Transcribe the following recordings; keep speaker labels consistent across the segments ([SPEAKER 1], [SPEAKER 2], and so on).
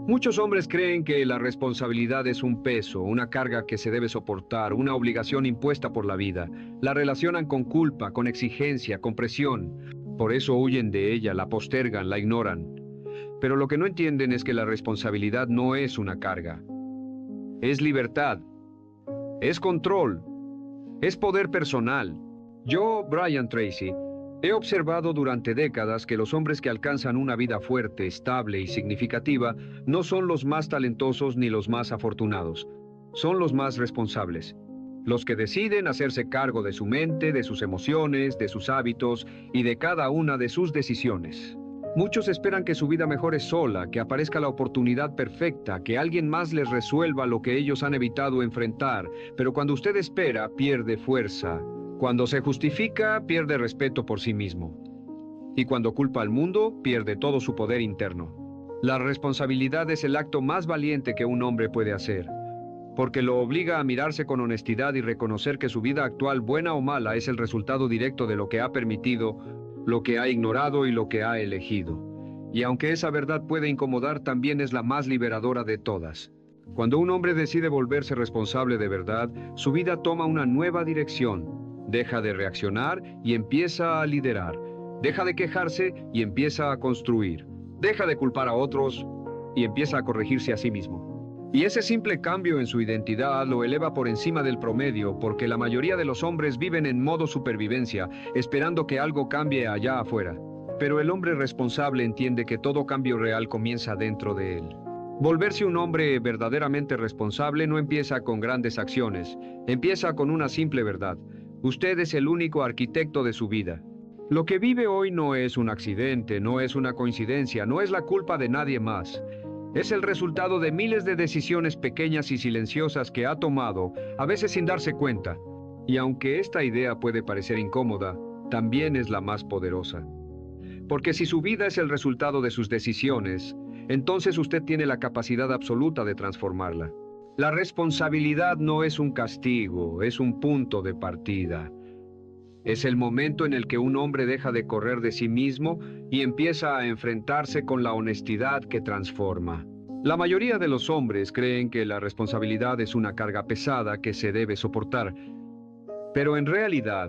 [SPEAKER 1] Muchos hombres creen que la responsabilidad es un peso, una carga que se debe soportar, una obligación impuesta por la vida. La relacionan con culpa, con exigencia, con presión. Por eso huyen de ella, la postergan, la ignoran. Pero lo que no entienden es que la responsabilidad no es una carga. Es libertad, es control, es poder personal. Yo, Brian Tracy, he observado durante décadas que los hombres que alcanzan una vida fuerte, estable y significativa no son los más talentosos ni los más afortunados. Son los más responsables. Los que deciden hacerse cargo de su mente, de sus emociones, de sus hábitos y de cada una de sus decisiones. Muchos esperan que su vida mejore sola, que aparezca la oportunidad perfecta, que alguien más les resuelva lo que ellos han evitado enfrentar, pero cuando usted espera, pierde fuerza. Cuando se justifica, pierde respeto por sí mismo. Y cuando culpa al mundo, pierde todo su poder interno. La responsabilidad es el acto más valiente que un hombre puede hacer, porque lo obliga a mirarse con honestidad y reconocer que su vida actual, buena o mala, es el resultado directo de lo que ha permitido, lo que ha ignorado y lo que ha elegido. Y aunque esa verdad puede incomodar, también es la más liberadora de todas. Cuando un hombre decide volverse responsable de verdad, su vida toma una nueva dirección. Deja de reaccionar y empieza a liderar. Deja de quejarse y empieza a construir. Deja de culpar a otros y empieza a corregirse a sí mismo. Y ese simple cambio en su identidad lo eleva por encima del promedio, porque la mayoría de los hombres viven en modo supervivencia, esperando que algo cambie allá afuera. Pero el hombre responsable entiende que todo cambio real comienza dentro de él. Volverse un hombre verdaderamente responsable no empieza con grandes acciones, empieza con una simple verdad. Usted es el único arquitecto de su vida. Lo que vive hoy no es un accidente, no es una coincidencia, no es la culpa de nadie más. Es el resultado de miles de decisiones pequeñas y silenciosas que ha tomado, a veces sin darse cuenta. Y aunque esta idea puede parecer incómoda, también es la más poderosa. Porque si su vida es el resultado de sus decisiones, entonces usted tiene la capacidad absoluta de transformarla. La responsabilidad no es un castigo, es un punto de partida. Es el momento en el que un hombre deja de correr de sí mismo y empieza a enfrentarse con la honestidad que transforma. La mayoría de los hombres creen que la responsabilidad es una carga pesada que se debe soportar, pero en realidad,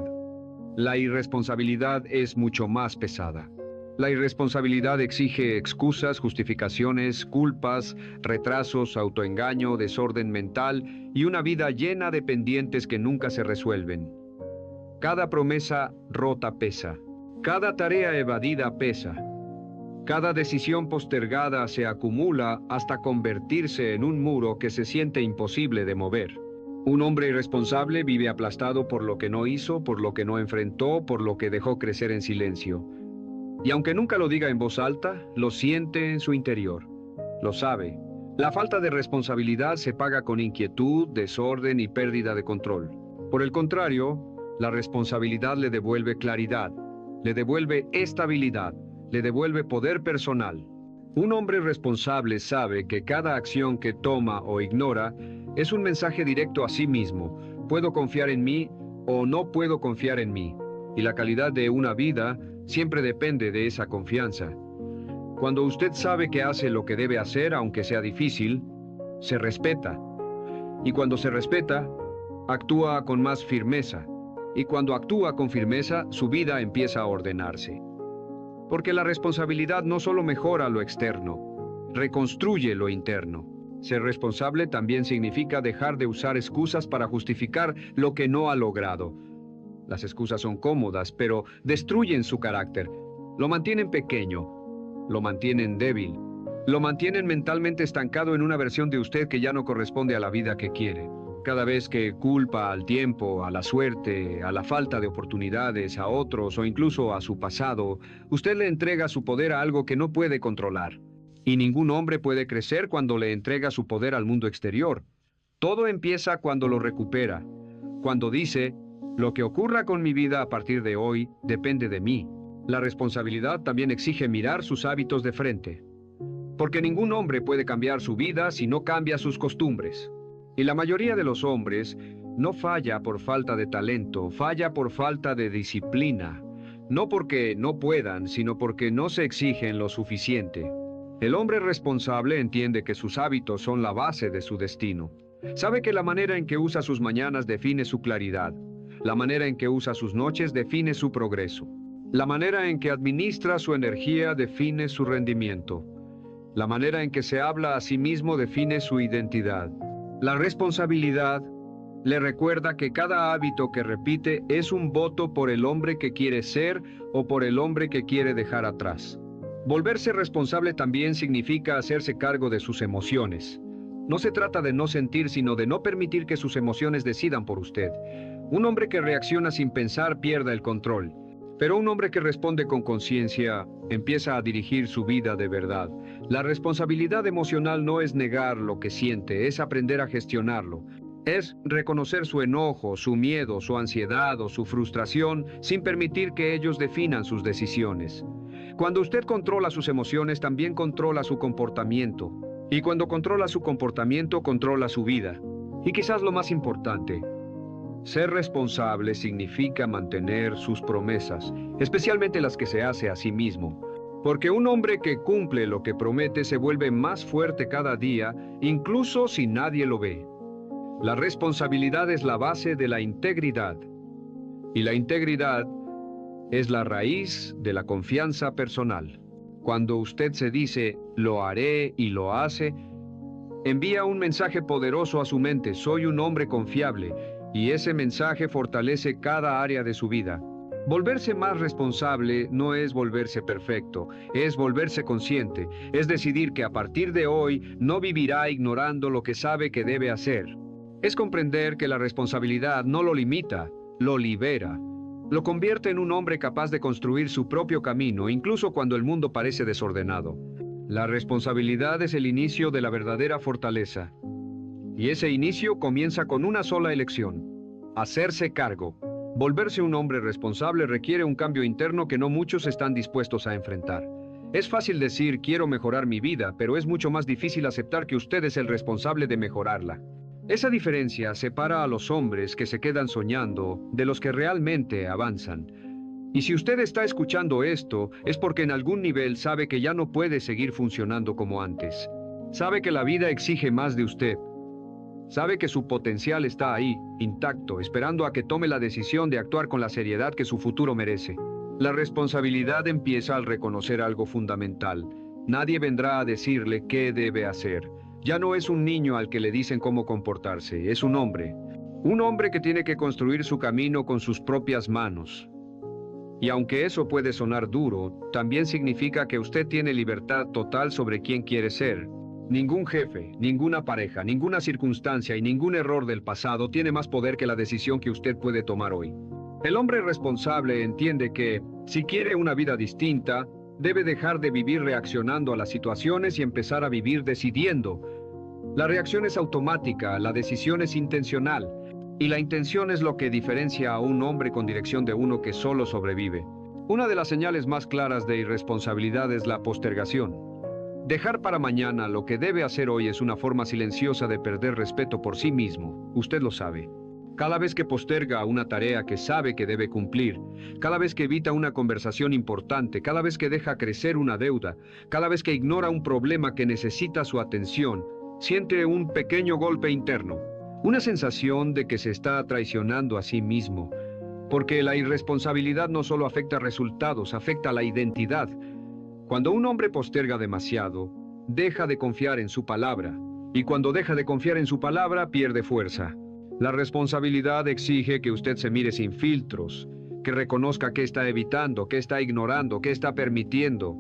[SPEAKER 1] la irresponsabilidad es mucho más pesada. La irresponsabilidad exige excusas, justificaciones, culpas, retrasos, autoengaño, desorden mental y una vida llena de pendientes que nunca se resuelven. Cada promesa rota pesa. Cada tarea evadida pesa. Cada decisión postergada se acumula hasta convertirse en un muro que se siente imposible de mover. Un hombre irresponsable vive aplastado por lo que no hizo, por lo que no enfrentó, por lo que dejó crecer en silencio. Y aunque nunca lo diga en voz alta, lo siente en su interior. Lo sabe. La falta de responsabilidad se paga con inquietud, desorden y pérdida de control. Por el contrario, la responsabilidad le devuelve claridad, le devuelve estabilidad, le devuelve poder personal. Un hombre responsable sabe que cada acción que toma o ignora es un mensaje directo a sí mismo. Puedo confiar en mí o no puedo confiar en mí. Y la calidad de una vida siempre depende de esa confianza. Cuando usted sabe que hace lo que debe hacer, aunque sea difícil, se respeta. Y cuando se respeta, actúa con más firmeza. Y cuando actúa con firmeza, su vida empieza a ordenarse. Porque la responsabilidad no solo mejora lo externo, reconstruye lo interno. Ser responsable también significa dejar de usar excusas para justificar lo que no ha logrado. Las excusas son cómodas, pero destruyen su carácter. Lo mantienen pequeño, lo mantienen débil, lo mantienen mentalmente estancado en una versión de usted que ya no corresponde a la vida que quiere. Cada vez que culpa al tiempo, a la suerte, a la falta de oportunidades, a otros o incluso a su pasado, usted le entrega su poder a algo que no puede controlar. Y ningún hombre puede crecer cuando le entrega su poder al mundo exterior. Todo empieza cuando lo recupera, cuando dice: lo que ocurra con mi vida a partir de hoy depende de mí. La responsabilidad también exige mirar sus hábitos de frente. Porque ningún hombre puede cambiar su vida si no cambia sus costumbres. Y la mayoría de los hombres no falla por falta de talento, falla por falta de disciplina. No porque no puedan, sino porque no se exigen lo suficiente. El hombre responsable entiende que sus hábitos son la base de su destino. Sabe que la manera en que usa sus mañanas define su claridad. La manera en que usa sus noches define su progreso. La manera en que administra su energía define su rendimiento. La manera en que se habla a sí mismo define su identidad. La responsabilidad le recuerda que cada hábito que repite es un voto por el hombre que quiere ser o por el hombre que quiere dejar atrás. Volverse responsable también significa hacerse cargo de sus emociones. No se trata de no sentir, sino de no permitir que sus emociones decidan por usted. Un hombre que reacciona sin pensar pierde el control. Pero un hombre que responde con conciencia empieza a dirigir su vida de verdad. La responsabilidad emocional no es negar lo que siente, es aprender a gestionarlo. Es reconocer su enojo, su miedo, su ansiedad o su frustración sin permitir que ellos definan sus decisiones. Cuando usted controla sus emociones, también controla su comportamiento. Y cuando controla su comportamiento, controla su vida. Y quizás lo más importante, ser responsable significa mantener sus promesas, especialmente las que se hace a sí mismo. Porque un hombre que cumple lo que promete se vuelve más fuerte cada día, incluso si nadie lo ve. La responsabilidad es la base de la integridad. Y la integridad es la raíz de la confianza personal. Cuando usted se dice, lo haré y lo hace, envía un mensaje poderoso a su mente, soy un hombre confiable, y ese mensaje fortalece cada área de su vida. Volverse más responsable no es volverse perfecto, es volverse consciente, es decidir que a partir de hoy no vivirá ignorando lo que sabe que debe hacer. Es comprender que la responsabilidad no lo limita, lo libera. Lo convierte en un hombre capaz de construir su propio camino, incluso cuando el mundo parece desordenado. La responsabilidad es el inicio de la verdadera fortaleza. Y ese inicio comienza con una sola elección: hacerse cargo. Volverse un hombre responsable requiere un cambio interno que no muchos están dispuestos a enfrentar. Es fácil decir, quiero mejorar mi vida, pero es mucho más difícil aceptar que usted es el responsable de mejorarla. Esa diferencia separa a los hombres que se quedan soñando de los que realmente avanzan. Y si usted está escuchando esto, es porque en algún nivel sabe que ya no puede seguir funcionando como antes. Sabe que la vida exige más de usted. Sabe que su potencial está ahí, intacto, esperando a que tome la decisión de actuar con la seriedad que su futuro merece. La responsabilidad empieza al reconocer algo fundamental. Nadie vendrá a decirle qué debe hacer. Ya no es un niño al que le dicen cómo comportarse, es un hombre. Un hombre que tiene que construir su camino con sus propias manos. Y aunque eso puede sonar duro, también significa que usted tiene libertad total sobre quién quiere ser. Ningún jefe, ninguna pareja, ninguna circunstancia y ningún error del pasado tiene más poder que la decisión que usted puede tomar hoy. El hombre responsable entiende que, si quiere una vida distinta, debe dejar de vivir reaccionando a las situaciones y empezar a vivir decidiendo. La reacción es automática, la decisión es intencional, y la intención es lo que diferencia a un hombre con dirección de uno que solo sobrevive. Una de las señales más claras de irresponsabilidad es la postergación. Dejar para mañana lo que debe hacer hoy es una forma silenciosa de perder respeto por sí mismo, usted lo sabe. Cada vez que posterga una tarea que sabe que debe cumplir, cada vez que evita una conversación importante, cada vez que deja crecer una deuda, cada vez que ignora un problema que necesita su atención, siente un pequeño golpe interno, una sensación de que se está traicionando a sí mismo, porque la irresponsabilidad no solo afecta resultados, afecta la identidad. Cuando un hombre posterga demasiado, deja de confiar en su palabra, y cuando deja de confiar en su palabra, pierde fuerza. La responsabilidad exige que usted se mire sin filtros, que reconozca qué está evitando, qué está ignorando, qué está permitiendo.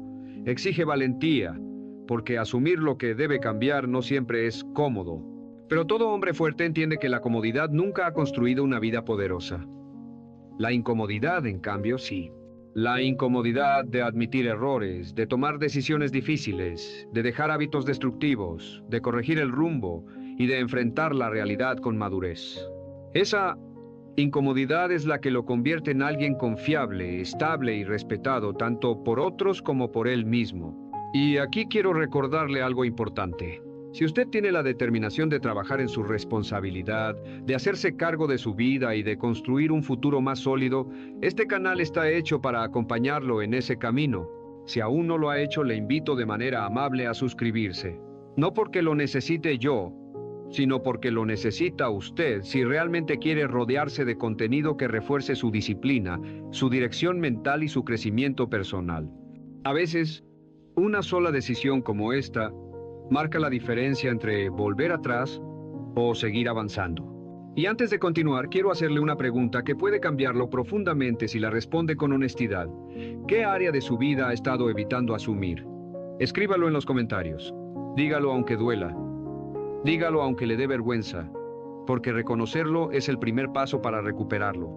[SPEAKER 1] Exige valentía, porque asumir lo que debe cambiar no siempre es cómodo. Pero todo hombre fuerte entiende que la comodidad nunca ha construido una vida poderosa. La incomodidad, en cambio, sí. La incomodidad de admitir errores, de tomar decisiones difíciles, de dejar hábitos destructivos, de corregir el rumbo y de enfrentar la realidad con madurez. Esa incomodidad es la que lo convierte en alguien confiable, estable y respetado tanto por otros como por él mismo. Y aquí quiero recordarle algo importante. Si usted tiene la determinación de trabajar en su responsabilidad, de hacerse cargo de su vida y de construir un futuro más sólido, este canal está hecho para acompañarlo en ese camino. Si aún no lo ha hecho, le invito de manera amable a suscribirse. No porque lo necesite yo, sino porque lo necesita usted si realmente quiere rodearse de contenido que refuerce su disciplina, su dirección mental y su crecimiento personal. A veces, una sola decisión como esta marca la diferencia entre volver atrás o seguir avanzando. Y antes de continuar, quiero hacerle una pregunta que puede cambiarlo profundamente si la responde con honestidad. ¿Qué área de su vida ha estado evitando asumir? Escríbalo en los comentarios. Dígalo aunque duela. Dígalo aunque le dé vergüenza, porque reconocerlo es el primer paso para recuperarlo.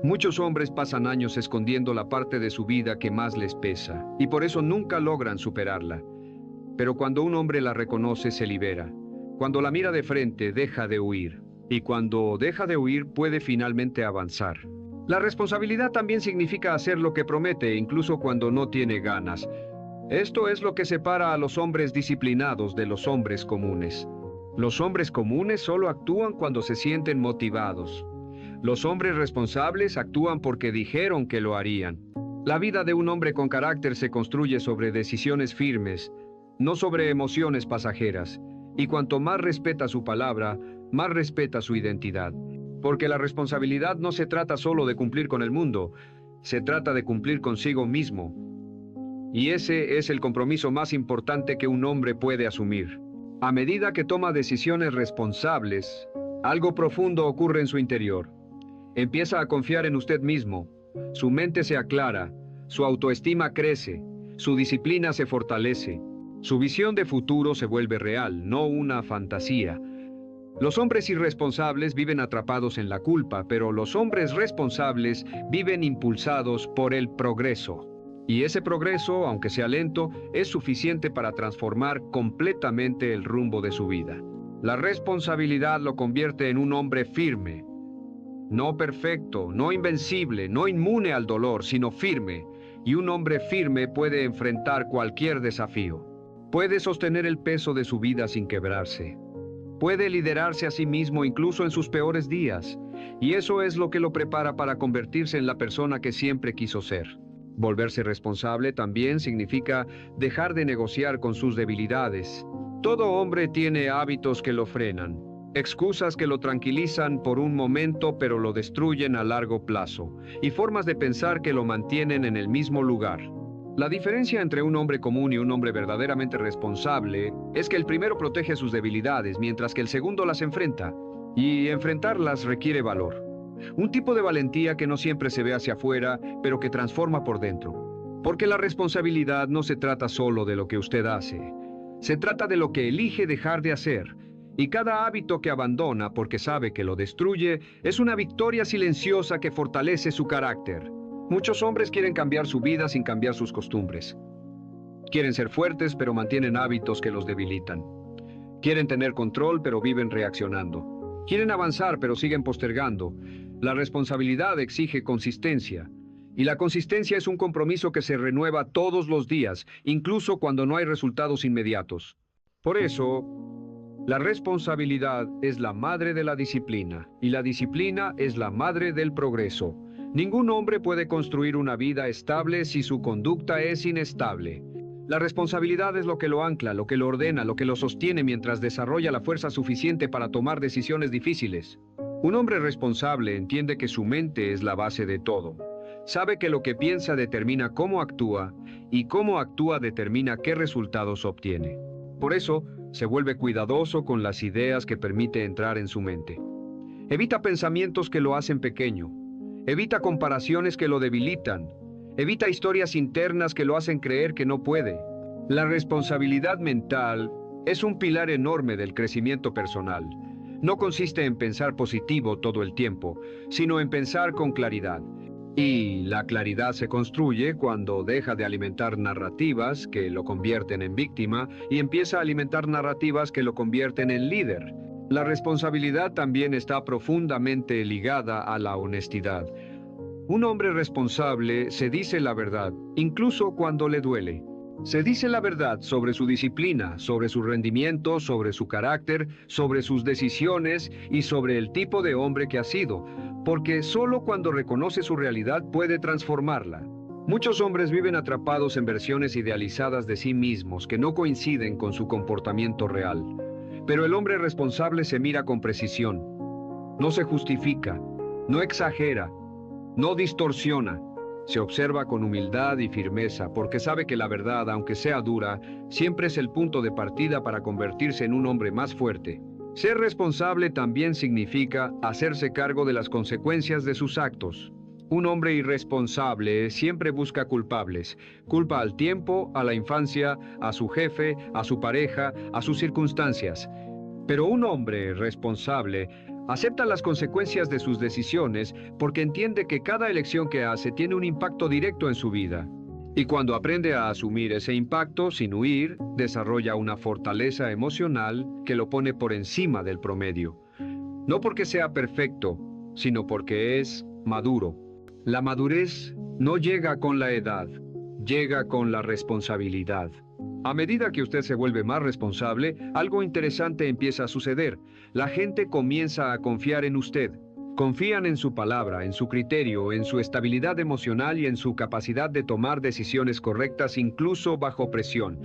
[SPEAKER 1] Muchos hombres pasan años escondiendo la parte de su vida que más les pesa, y por eso nunca logran superarla. Pero cuando un hombre la reconoce, se libera. Cuando la mira de frente, deja de huir. Y cuando deja de huir, puede finalmente avanzar. La responsabilidad también significa hacer lo que promete, incluso cuando no tiene ganas. Esto es lo que separa a los hombres disciplinados de los hombres comunes. Los hombres comunes solo actúan cuando se sienten motivados. Los hombres responsables actúan porque dijeron que lo harían. La vida de un hombre con carácter se construye sobre decisiones firmes, no sobre emociones pasajeras. Y cuanto más respeta su palabra, más respeta su identidad. Porque la responsabilidad no se trata solo de cumplir con el mundo, se trata de cumplir consigo mismo. Y ese es el compromiso más importante que un hombre puede asumir. A medida que toma decisiones responsables, algo profundo ocurre en su interior. Empieza a confiar en usted mismo, su mente se aclara, su autoestima crece, su disciplina se fortalece, su visión de futuro se vuelve real, no una fantasía. Los hombres irresponsables viven atrapados en la culpa, pero los hombres responsables viven impulsados por el progreso. Y ese progreso, aunque sea lento, es suficiente para transformar completamente el rumbo de su vida. La responsabilidad lo convierte en un hombre firme. No perfecto, no invencible, no inmune al dolor, sino firme. Y un hombre firme puede enfrentar cualquier desafío. Puede sostener el peso de su vida sin quebrarse. Puede liderarse a sí mismo incluso en sus peores días. Y eso es lo que lo prepara para convertirse en la persona que siempre quiso ser. Volverse responsable también significa dejar de negociar con sus debilidades. Todo hombre tiene hábitos que lo frenan, excusas que lo tranquilizan por un momento pero lo destruyen a largo plazo, y formas de pensar que lo mantienen en el mismo lugar. La diferencia entre un hombre común y un hombre verdaderamente responsable es que el primero protege sus debilidades, mientras que el segundo las enfrenta, y enfrentarlas requiere valor. Un tipo de valentía que no siempre se ve hacia afuera, pero que transforma por dentro. Porque la responsabilidad no se trata solo de lo que usted hace, se trata de lo que elige dejar de hacer. Y cada hábito que abandona porque sabe que lo destruye es una victoria silenciosa que fortalece su carácter. Muchos hombres quieren cambiar su vida sin cambiar sus costumbres. Quieren ser fuertes, pero mantienen hábitos que los debilitan. Quieren tener control, pero viven reaccionando. Quieren avanzar, pero siguen postergando. La responsabilidad exige consistencia. Y la consistencia es un compromiso que se renueva todos los días, incluso cuando no hay resultados inmediatos. Por eso, la responsabilidad es la madre de la disciplina, y la disciplina es la madre del progreso. Ningún hombre puede construir una vida estable si su conducta es inestable. La responsabilidad es lo que lo ancla, lo que lo ordena, lo que lo sostiene mientras desarrolla la fuerza suficiente para tomar decisiones difíciles. Un hombre responsable entiende que su mente es la base de todo. Sabe que lo que piensa determina cómo actúa, y cómo actúa determina qué resultados obtiene. Por eso, se vuelve cuidadoso con las ideas que permite entrar en su mente. Evita pensamientos que lo hacen pequeño. Evita comparaciones que lo debilitan. Evita historias internas que lo hacen creer que no puede. La responsabilidad mental es un pilar enorme del crecimiento personal. No consiste en pensar positivo todo el tiempo, sino en pensar con claridad. Y la claridad se construye cuando deja de alimentar narrativas que lo convierten en víctima y empieza a alimentar narrativas que lo convierten en líder. La responsabilidad también está profundamente ligada a la honestidad. Un hombre responsable se dice la verdad, incluso cuando le duele. Se dice la verdad sobre su disciplina, sobre su rendimiento, sobre su carácter, sobre sus decisiones y sobre el tipo de hombre que ha sido, porque solo cuando reconoce su realidad puede transformarla. Muchos hombres viven atrapados en versiones idealizadas de sí mismos que no coinciden con su comportamiento real. Pero el hombre responsable se mira con precisión. No se justifica, no exagera, no distorsiona. Se observa con humildad y firmeza porque sabe que la verdad, aunque sea dura, siempre es el punto de partida para convertirse en un hombre más fuerte. Ser responsable también significa hacerse cargo de las consecuencias de sus actos. Un hombre irresponsable siempre busca culpables. Culpa al tiempo, a la infancia, a su jefe, a su pareja, a sus circunstancias. Pero un hombre responsable acepta las consecuencias de sus decisiones porque entiende que cada elección que hace tiene un impacto directo en su vida. Y cuando aprende a asumir ese impacto sin huir, desarrolla una fortaleza emocional que lo pone por encima del promedio. No porque sea perfecto, sino porque es maduro. La madurez no llega con la edad, llega con la responsabilidad. A medida que usted se vuelve más responsable, algo interesante empieza a suceder. La gente comienza a confiar en usted. Confían en su palabra, en su criterio, en su estabilidad emocional y en su capacidad de tomar decisiones correctas incluso bajo presión.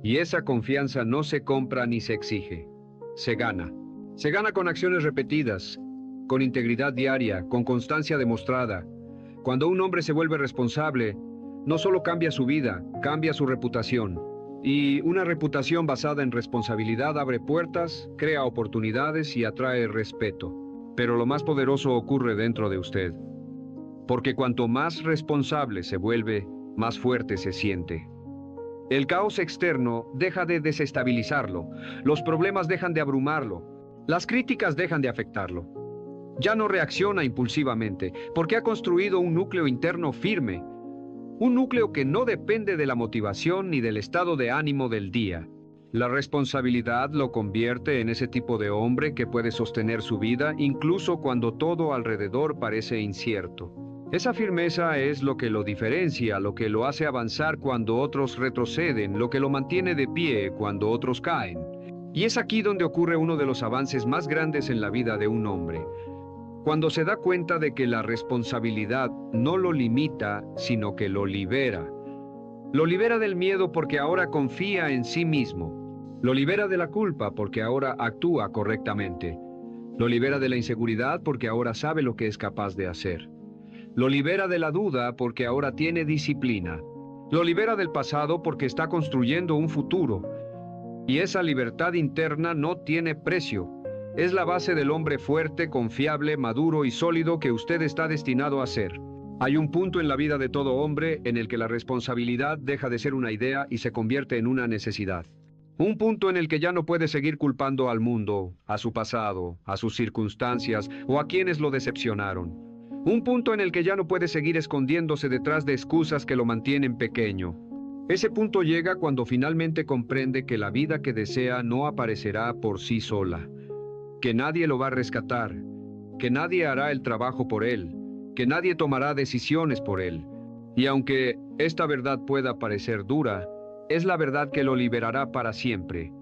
[SPEAKER 1] Y esa confianza no se compra ni se exige. Se gana. Se gana con acciones repetidas, con integridad diaria, con constancia demostrada. Cuando un hombre se vuelve responsable, no solo cambia su vida, cambia su reputación. Y una reputación basada en responsabilidad abre puertas, crea oportunidades y atrae respeto. Pero lo más poderoso ocurre dentro de usted. Porque cuanto más responsable se vuelve, más fuerte se siente. El caos externo deja de desestabilizarlo. Los problemas dejan de abrumarlo. Las críticas dejan de afectarlo. Ya no reacciona impulsivamente, porque ha construido un núcleo interno firme. Un núcleo que no depende de la motivación ni del estado de ánimo del día. La responsabilidad lo convierte en ese tipo de hombre que puede sostener su vida incluso cuando todo alrededor parece incierto. Esa firmeza es lo que lo diferencia, lo que lo hace avanzar cuando otros retroceden, lo que lo mantiene de pie cuando otros caen. Y es aquí donde ocurre uno de los avances más grandes en la vida de un hombre. Cuando se da cuenta de que la responsabilidad no lo limita, sino que lo libera. Lo libera del miedo porque ahora confía en sí mismo. Lo libera de la culpa porque ahora actúa correctamente. Lo libera de la inseguridad porque ahora sabe lo que es capaz de hacer. Lo libera de la duda porque ahora tiene disciplina. Lo libera del pasado porque está construyendo un futuro. Y esa libertad interna no tiene precio. Es la base del hombre fuerte, confiable, maduro y sólido que usted está destinado a ser. Hay un punto en la vida de todo hombre en el que la responsabilidad deja de ser una idea y se convierte en una necesidad. Un punto en el que ya no puede seguir culpando al mundo, a su pasado, a sus circunstancias o a quienes lo decepcionaron. Un punto en el que ya no puede seguir escondiéndose detrás de excusas que lo mantienen pequeño. Ese punto llega cuando finalmente comprende que la vida que desea no aparecerá por sí sola. Que nadie lo va a rescatar, que nadie hará el trabajo por él, que nadie tomará decisiones por él. Y aunque esta verdad pueda parecer dura, es la verdad que lo liberará para siempre.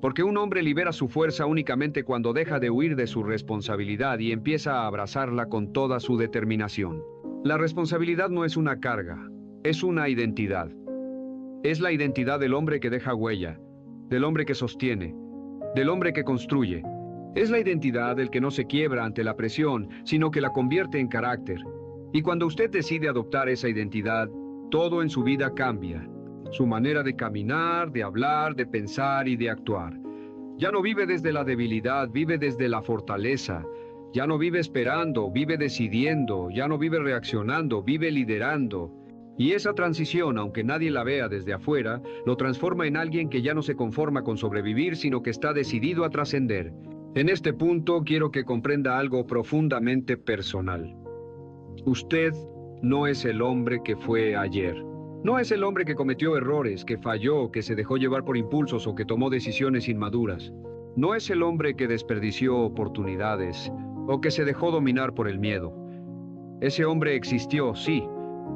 [SPEAKER 1] Porque un hombre libera su fuerza únicamente cuando deja de huir de su responsabilidad y empieza a abrazarla con toda su determinación. La responsabilidad no es una carga, es una identidad. Es la identidad del hombre que deja huella, del hombre que sostiene, del hombre que construye. Es la identidad del que no se quiebra ante la presión, sino que la convierte en carácter. Y cuando usted decide adoptar esa identidad, todo en su vida cambia. Su manera de caminar, de hablar, de pensar y de actuar. Ya no vive desde la debilidad, vive desde la fortaleza. Ya no vive esperando, vive decidiendo. Ya no vive reaccionando, vive liderando. Y esa transición, aunque nadie la vea desde afuera, lo transforma en alguien que ya no se conforma con sobrevivir, sino que está decidido a trascender. En este punto quiero que comprenda algo profundamente personal. Usted no es el hombre que fue ayer. No es el hombre que cometió errores, que falló, que se dejó llevar por impulsos o que tomó decisiones inmaduras. No es el hombre que desperdició oportunidades o que se dejó dominar por el miedo. Ese hombre existió, sí,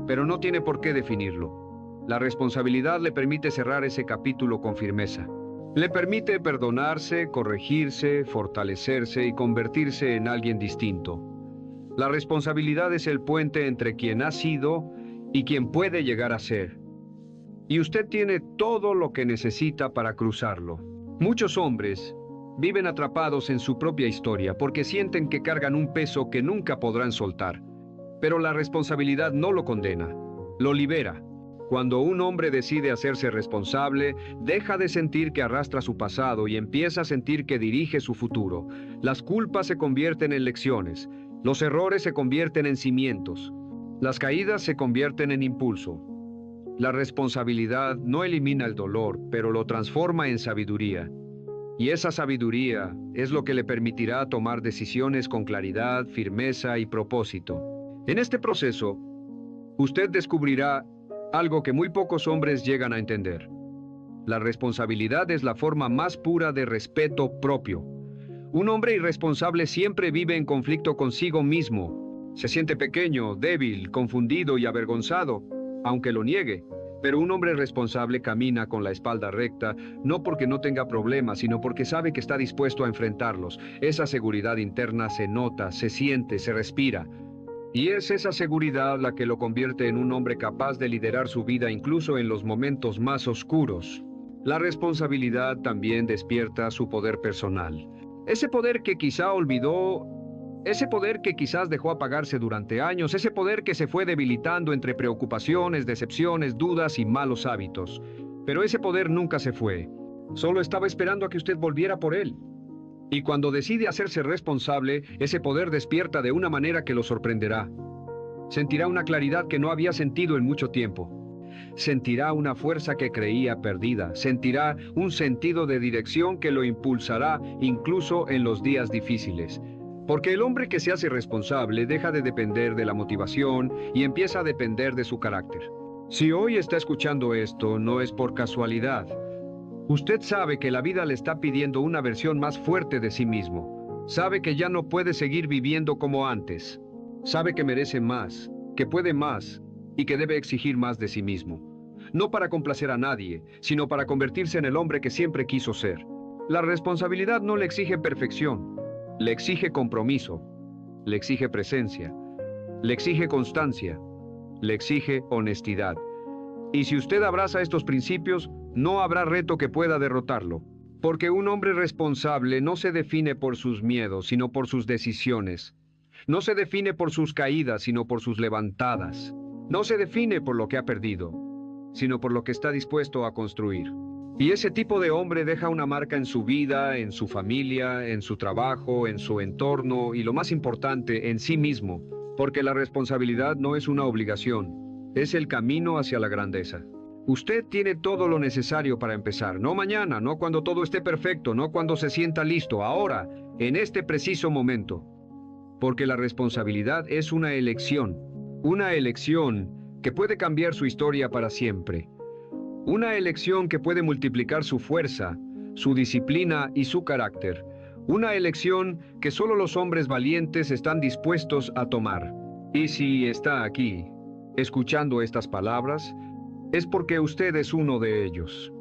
[SPEAKER 1] pero no tiene por qué definirlo. La responsabilidad le permite cerrar ese capítulo con firmeza. Le permite perdonarse, corregirse, fortalecerse y convertirse en alguien distinto. La responsabilidad es el puente entre quien ha sido y quien puede llegar a ser. Y usted tiene todo lo que necesita para cruzarlo. Muchos hombres viven atrapados en su propia historia porque sienten que cargan un peso que nunca podrán soltar. Pero la responsabilidad no lo condena, lo libera. Cuando un hombre decide hacerse responsable, deja de sentir que arrastra su pasado y empieza a sentir que dirige su futuro. Las culpas se convierten en lecciones, los errores se convierten en cimientos, las caídas se convierten en impulso. La responsabilidad no elimina el dolor, pero lo transforma en sabiduría. Y esa sabiduría es lo que le permitirá tomar decisiones con claridad, firmeza y propósito. En este proceso, usted descubrirá algo que muy pocos hombres llegan a entender. La responsabilidad es la forma más pura de respeto propio. Un hombre irresponsable siempre vive en conflicto consigo mismo. Se siente pequeño, débil, confundido y avergonzado, aunque lo niegue. Pero un hombre responsable camina con la espalda recta, no porque no tenga problemas, sino porque sabe que está dispuesto a enfrentarlos. Esa seguridad interna se nota, se siente, se respira. Y es esa seguridad la que lo convierte en un hombre capaz de liderar su vida incluso en los momentos más oscuros. La responsabilidad también despierta su poder personal. Ese poder que quizá olvidó, ese poder que quizás dejó apagarse durante años, ese poder que se fue debilitando entre preocupaciones, decepciones, dudas y malos hábitos. Pero ese poder nunca se fue. Solo estaba esperando a que usted volviera por él. Y cuando decide hacerse responsable, ese poder despierta de una manera que lo sorprenderá. Sentirá una claridad que no había sentido en mucho tiempo. Sentirá una fuerza que creía perdida. Sentirá un sentido de dirección que lo impulsará incluso en los días difíciles. Porque el hombre que se hace responsable deja de depender de la motivación y empieza a depender de su carácter. Si hoy está escuchando esto, no es por casualidad. Usted sabe que la vida le está pidiendo una versión más fuerte de sí mismo. Sabe que ya no puede seguir viviendo como antes. Sabe que merece más, que puede más y que debe exigir más de sí mismo. No para complacer a nadie, sino para convertirse en el hombre que siempre quiso ser. La responsabilidad no le exige perfección, le exige compromiso, le exige presencia, le exige constancia, le exige honestidad. Y si usted abraza estos principios, no habrá reto que pueda derrotarlo. Porque un hombre responsable no se define por sus miedos, sino por sus decisiones. No se define por sus caídas, sino por sus levantadas. No se define por lo que ha perdido, sino por lo que está dispuesto a construir. Y ese tipo de hombre deja una marca en su vida, en su familia, en su trabajo, en su entorno y, lo más importante, en sí mismo. Porque la responsabilidad no es una obligación, es el camino hacia la grandeza. Usted tiene todo lo necesario para empezar, no mañana, no cuando todo esté perfecto, no cuando se sienta listo, ahora, en este preciso momento. Porque la responsabilidad es una elección que puede cambiar su historia para siempre. Una elección que puede multiplicar su fuerza, su disciplina y su carácter. Una elección que solo los hombres valientes están dispuestos a tomar. Y si está aquí, escuchando estas palabras, es porque usted es uno de ellos.